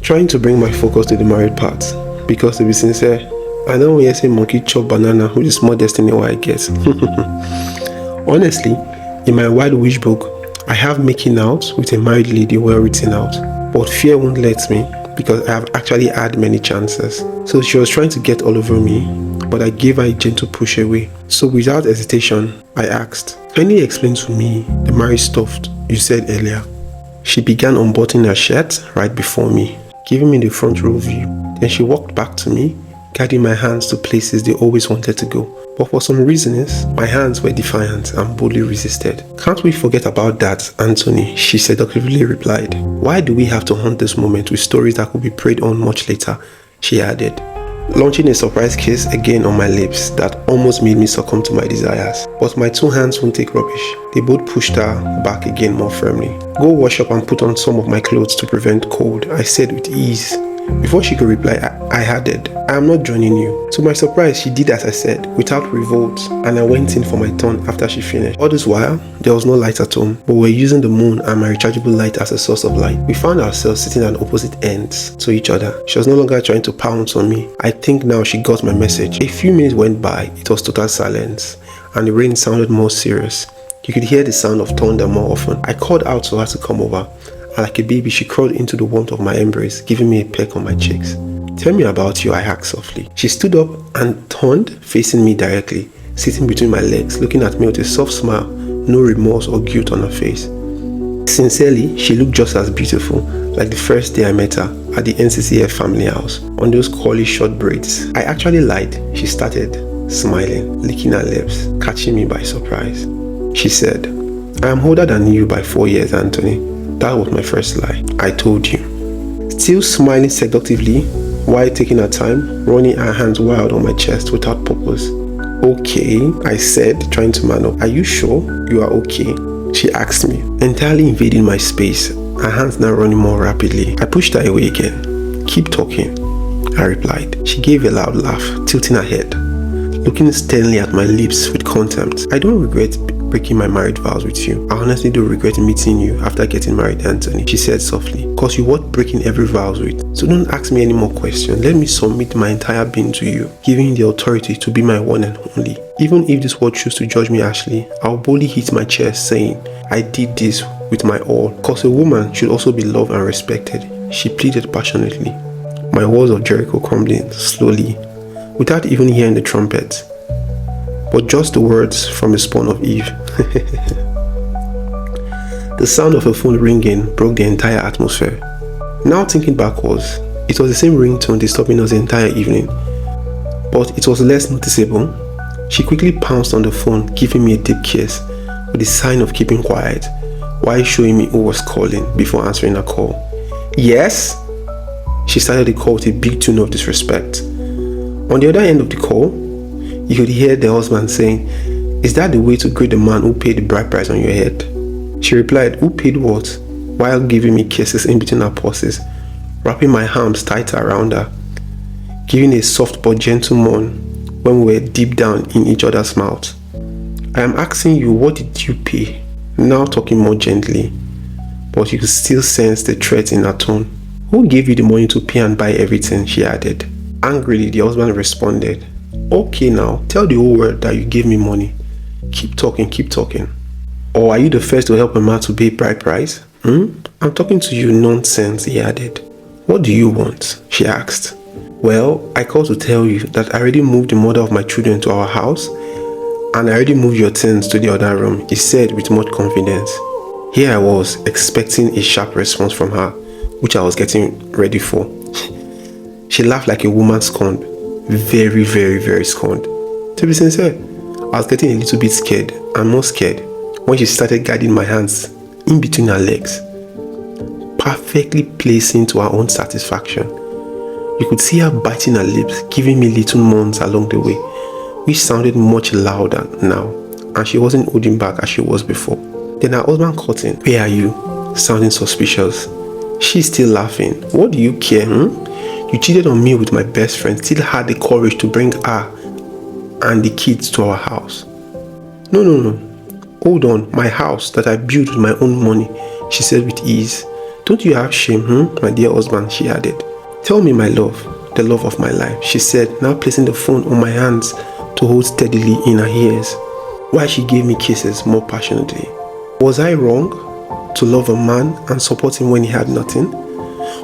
trying to bring my focus to the married part, because to be sincere, I don't want to say monkey chop banana with a small destiny what I get. Honestly, in my wild wish book, I have making out with a married lady well written out, but fear won't let me because I have actually had many chances. So she was trying to get all over me, but I gave her a gentle push away. So without hesitation, I asked, "Can you explain to me the marriage stuff you said earlier?" She began unbuttoning her shirt right before me, giving me the front row view. Then she walked back to me, guiding my hands to places they always wanted to go. But for some reasons, my hands were defiant and boldly resisted. "Can't we forget about that, Anthony?" she seductively replied. "Why do we have to haunt this moment with stories that could be preyed on much later?" she added, launching a surprise kiss again on my lips that almost made me succumb to my desires. But my two hands won't take rubbish. They both pushed her back again more firmly. "Go wash up and put on some of my clothes to prevent cold," I said with ease. Before she could reply, I added, "I am not joining you." To my surprise, she did as I said, without revolt, and I went in for my turn after she finished. All this while, there was no light at home, but we were using the moon and my rechargeable light as a source of light. We found ourselves sitting at opposite ends to each other. She was no longer trying to pounce on me. I think now she got my message. A few minutes went by, it was total silence, and the rain sounded more serious. You could hear the sound of thunder more often. I called out to her to come over, and like a baby, she crawled into the warmth of my embrace, giving me a peck on my cheeks. "Tell me about you," I asked softly. She stood up and turned, facing me directly, sitting between my legs, looking at me with a soft smile, no remorse or guilt on her face. Sincerely, she looked just as beautiful, like the first day I met her at the NCCF family house, on those curly short braids. I actually lied. She started, smiling, licking her lips, catching me by surprise. She said, "I am older than you by 4 years, Anthony." That was my first lie. I told you. Still smiling seductively while taking her time, running her hands wild on my chest without purpose. "Okay," I said, trying to man up. "Are you sure you are okay?" she asked me, entirely invading my space, her hands now running more rapidly. I pushed her away again. "Keep talking," I replied. She gave a loud laugh, tilting her head, looking sternly at my lips with contempt. "I don't regret breaking my marriage vows with you. I honestly do regret meeting you after getting married, Anthony," she said softly. "Cause you worth breaking every vows with. So don't ask me any more questions. Let me submit my entire being to you, giving you the authority to be my one and only. Even if this world chooses to judge me harshly, I'll boldly hit my chest saying, I did this with my all. Cause a woman should also be loved and respected," she pleaded passionately. My walls of Jericho crumbling slowly, without even hearing the trumpet, but just the words from the spawn of Eve. The sound of a phone ringing broke the entire atmosphere. Now thinking backwards, it was the same ringtone disturbing us the entire evening, but it was less noticeable. She quickly pounced on the phone, giving me a deep kiss with the sign of keeping quiet, while showing me who was calling before answering her call. "Yes?" She started the call with a big tone of disrespect. On the other end of the call, you could hear the husband saying, "Is that the way to greet the man who paid the bride price on your head?" She replied, "Who paid what?" while giving me kisses in between her pauses, wrapping my arms tighter around her, giving a soft but gentle moan when we were deep down in each other's mouths. "I am asking you, what did you pay?" Now talking more gently, but you could still sense the threat in her tone. "Who gave you the money to pay and buy everything?" she added. Angrily, the husband responded, "Okay now, tell the whole world that you gave me money. Keep talking, keep talking. Or are you the first to help a man to pay bride price? I'm talking to you nonsense," he added. "What do you want?" she asked. "Well, I called to tell you that I already moved the mother of my children to our house, and I already moved your things to the other room," he said with much confidence. Here I was, expecting a sharp response from her, which I was getting ready for. She laughed like a woman scorned. Very, very, very scorned. To be sincere, I was getting a little bit scared, and more scared, when she started guiding my hands in between her legs, perfectly placing to her own satisfaction. You could see her biting her lips, giving me little moans along the way, which sounded much louder now, and she wasn't holding back as she was before. Then her husband caught in. "Where are you?" sounding suspicious. She's still laughing. "What do you care, You cheated on me with my best friend, still had the courage to bring her and the kids to our house." No. Hold on, my house that I built with my own money," she said with ease, Don't you have shame, my dear husband, she added. Tell me, my love, the love of my life, she said, now placing the phone on my hands to hold steadily in her ears, while she gave me kisses more passionately. Was I wrong to love a man and support him when he had nothing?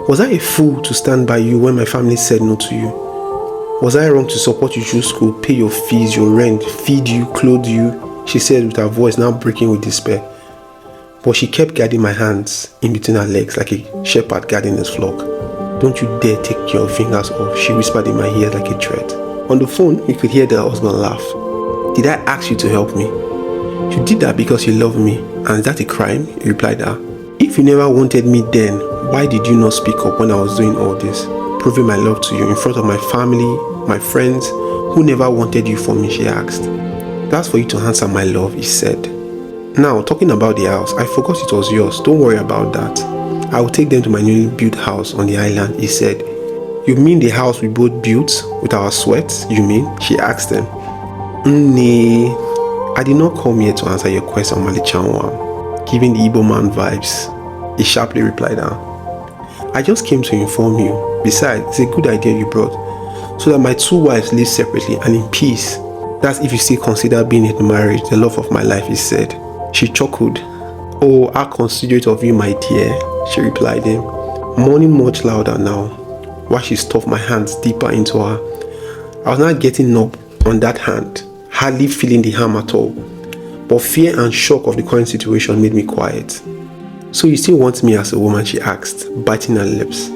Was I a fool to stand by you when my family said no to you? Was I wrong to support you through school, pay your fees, your rent, feed you, clothe you? She said with her voice now breaking with despair. But she kept guarding my hands in between her legs like a shepherd guarding his flock. Don't you dare take your fingers off, she whispered in my ear like a threat. On the phone, you could hear the husband laugh. Did I ask you to help me? You did that because you love me, and is that a crime? He replied her. If you never wanted me then, why did you not speak up when I was doing all this? Proving my love to you in front of my family, my friends, who never wanted you for me, she asked. That's for you to answer, my love, he said. Now, talking about the house, I forgot it was yours. Don't worry about that. I will take them to my newly built house on the island, he said. You mean the house we both built with our sweat, you mean? She asked him. I did not come here to answer your question, Malichanwa. Giving the Igbo man vibes, he sharply replied her. I just came to inform you. Besides, it's a good idea you brought, so that my two wives live separately and in peace. That's if you still consider being in marriage the love of my life, he said. She chuckled. Oh, how considerate of you, my dear, she replied him, moaning much louder now, while she stuffed my hands deeper into her. I was not getting up on that hand, hardly feeling the harm at all, but fear and shock of the current situation made me quiet. So you still want me as a woman, she asked, biting her lips.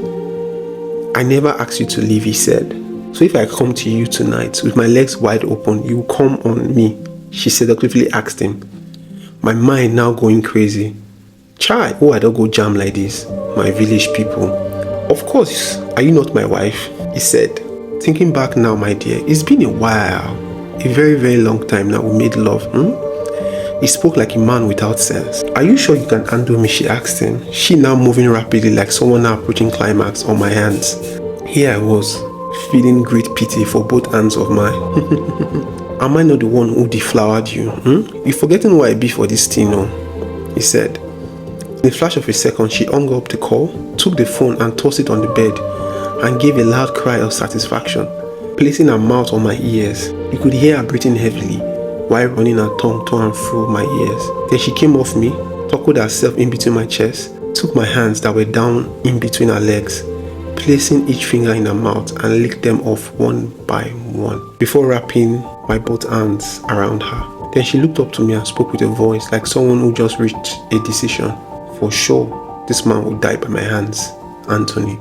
I never asked you to leave, he said. So if I come to you tonight with my legs wide open, you will come on me, she seductively asked him. My mind now going crazy. Chai, oh, I don't go jam like this, my village people. Of course, are you not my wife? He said. Thinking back now, my dear, it's been a while. A very, very long time now we made love, He spoke like a man without sense. Are you sure you can handle me? She asked him. She now moving rapidly like someone now approaching climax on my hands. Here I was, feeling great pity for both hands of mine. Am I not the one who deflowered you? You forgetting who I be for this thing, no? He said. In a flash of a second, she hung up the call, took the phone and tossed it on the bed, and gave a loud cry of satisfaction, placing her mouth on my ears. You could hear her breathing heavily, while running her tongue to and fro my ears. Then she came off me, toppled herself in between my chest, took my hands that were down in between her legs, placing each finger in her mouth and licked them off one by one, before wrapping my both hands around her. Then she looked up to me and spoke with a voice like someone who just reached a decision. For sure, this man would die by my hands, Anthony.